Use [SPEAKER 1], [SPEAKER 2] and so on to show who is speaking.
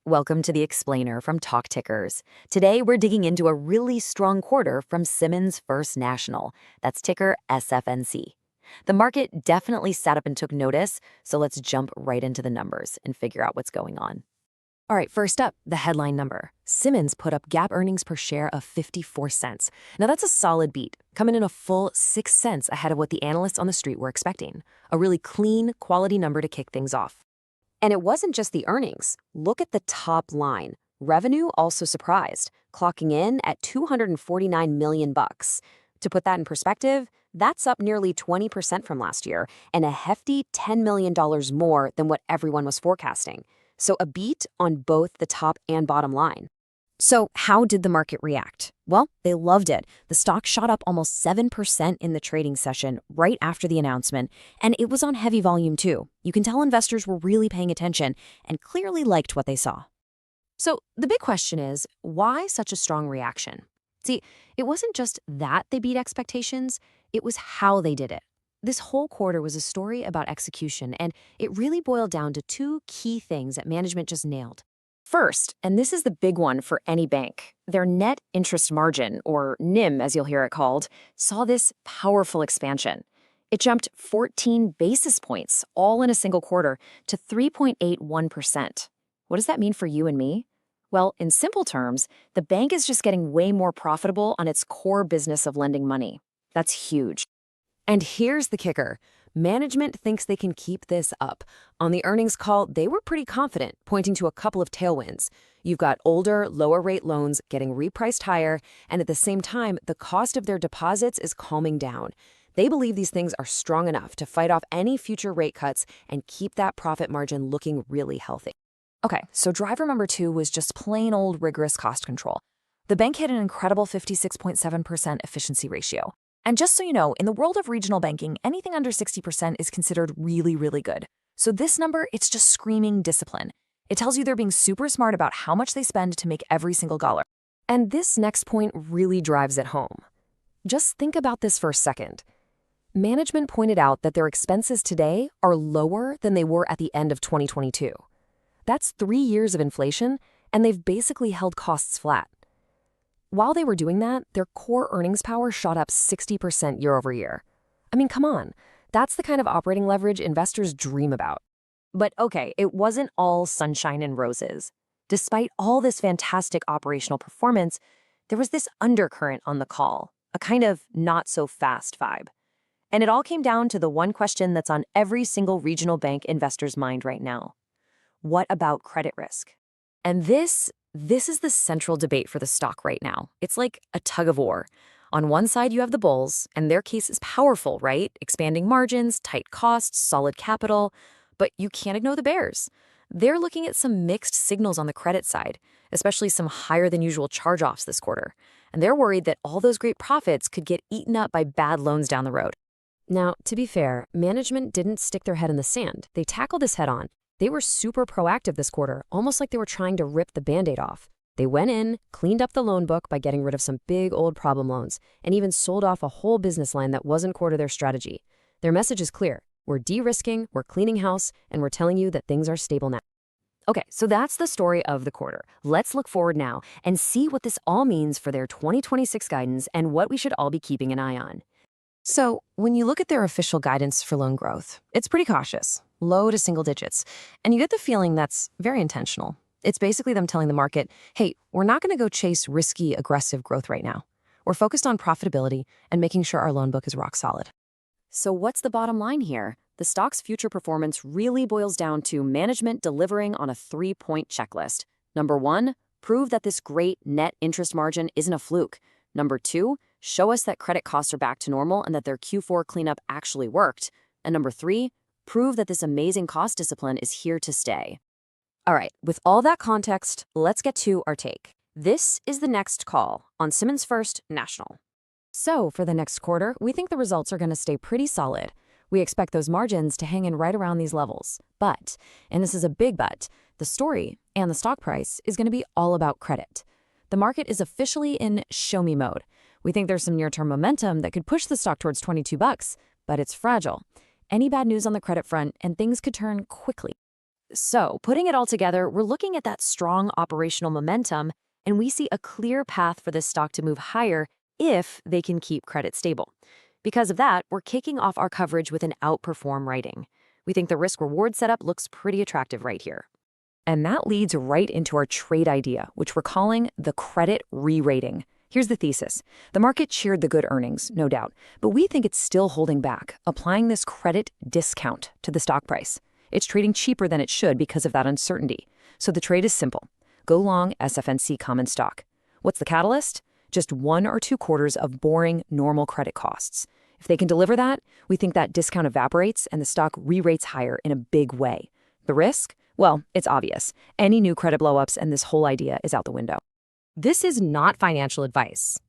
[SPEAKER 1] Welcome to the Explainer from Talk Tickers. Today, we're digging into a really strong quarter from Simmons First National. That's ticker SFNC. The market definitely sat up and took notice, so let's jump right into the numbers and figure out what's going on.
[SPEAKER 2] All right, first up, the headline number. Simmons put up GAAP earnings per share of 54 cents. Now that's a solid beat, coming in a full 6 cents ahead of what the analysts on the street were expecting. A really clean, quality number to kick things off. And it wasn't just the earnings. Look at the top line. Revenue also surprised, clocking in at $249 million. To put that in perspective, that's up nearly 20% from last year and a hefty $10 million more than what everyone was forecasting. So a beat on both the top and bottom line. So how did the market react? Well, they loved it. The stock shot up almost 7% in the trading session right after the announcement, and it was on heavy volume too. You can tell investors were really paying attention and clearly liked what they saw. So the big question is, why such a strong reaction? See, it wasn't just that they beat expectations, it was how they did it. This whole quarter was a story about execution, and it really boiled down to two key things that management just nailed. First, and this is the big one for any bank, their net interest margin, or NIM as you'll hear it called, saw this powerful expansion. It jumped 14 basis points, all in a single quarter, to 3.81%. What does that mean for you and me? Well, in simple terms, the bank is just getting way more profitable on its core business of lending money. That's huge. And here's the kicker. Management thinks they can keep this up. On the earnings call, they were pretty confident, pointing to a couple of tailwinds. You've got older, lower-rate loans getting repriced higher, and at the same time, the cost of their deposits is calming down. They believe these things are strong enough to fight off any future rate cuts and keep that profit margin looking really healthy. Okay, so driver number two was just plain old rigorous cost control. The bank hit an incredible 56.7% efficiency ratio. And just so you know, in the world of regional banking, anything under 60% is considered really, really good. So this number, it's just screaming discipline. It tells you they're being super smart about how much they spend to make every single dollar. And this next point really drives it home. Just think about this for a second. Management pointed out that their expenses today are lower than they were at the end of 2022. That's 3 years of inflation, and they've basically held costs flat. While they were doing that, their core earnings power shot up 60% year over year. I mean, come on. That's the kind of operating leverage investors dream about. But okay, it wasn't all sunshine and roses. Despite all this fantastic operational performance, there was this undercurrent on the call, a kind of not-so-fast vibe. And it all came down to the one question that's on every single regional bank investor's mind right now. What about credit risk? And this is the central debate for the stock right now. It's like a tug of war. On one side, you have the bulls, and their case is powerful, right? Expanding margins, tight costs, solid capital. But you can't ignore the bears. They're looking at some mixed signals on the credit side, especially some higher than usual charge-offs this quarter. And they're worried that all those great profits could get eaten up by bad loans down the road. Now, to be fair, management didn't stick their head in the sand. They tackled this head on. They were super proactive this quarter, almost like they were trying to rip the Band-Aid off. They went in, cleaned up the loan book by getting rid of some big old problem loans, and even sold off a whole business line that wasn't core to their strategy. Their message is clear. We're de-risking, we're cleaning house, and we're telling you that things are stable now. Okay, so that's the story of the quarter. Let's look forward now and see what this all means for their 2026 guidance and what we should all be keeping an eye on. So, when you look at their official guidance for loan growth, it's pretty cautious, low to single digits, and you get the feeling that's very intentional. It's basically them telling the market, hey, we're not going to go chase risky, aggressive growth right now. We're focused on profitability and making sure our loan book is rock solid. So what's the bottom line here? The stock's future performance really boils down to management delivering on a 3-point checklist. Number 1, prove that this great net interest margin isn't a fluke. Number 2, show us that credit costs are back to normal and that their Q4 cleanup actually worked. And number 3, prove that this amazing cost discipline is here to stay. All right, with all that context, let's get to our take. This is the next call on Simmons First National. So for the next quarter, we think the results are going to stay pretty solid. We expect those margins to hang in right around these levels. But, and this is a big but, the story and the stock price is going to be all about credit. The market is officially in show-me mode. We think there's some near-term momentum that could push the stock towards $22, but it's fragile. Any bad news on the credit front, and things could turn quickly. So, putting it all together, we're looking at that strong operational momentum, and we see a clear path for this stock to move higher if they can keep credit stable. Because of that, we're kicking off our coverage with an outperform rating. We think the risk-reward setup looks pretty attractive right here. And that leads right into our trade idea, which we're calling the credit re-rating. Here's the thesis. The market cheered the good earnings, no doubt, but we think it's still holding back, applying this credit discount to the stock price. It's trading cheaper than it should because of that uncertainty. So the trade is simple. Go long SFNC common stock. What's the catalyst? Just 1 or 2 quarters of boring, normal credit costs. If they can deliver that, we think that discount evaporates and the stock re-rates higher in a big way. The risk? Well, it's obvious. Any new credit blowups and this whole idea is out the window.
[SPEAKER 3] This is not financial advice.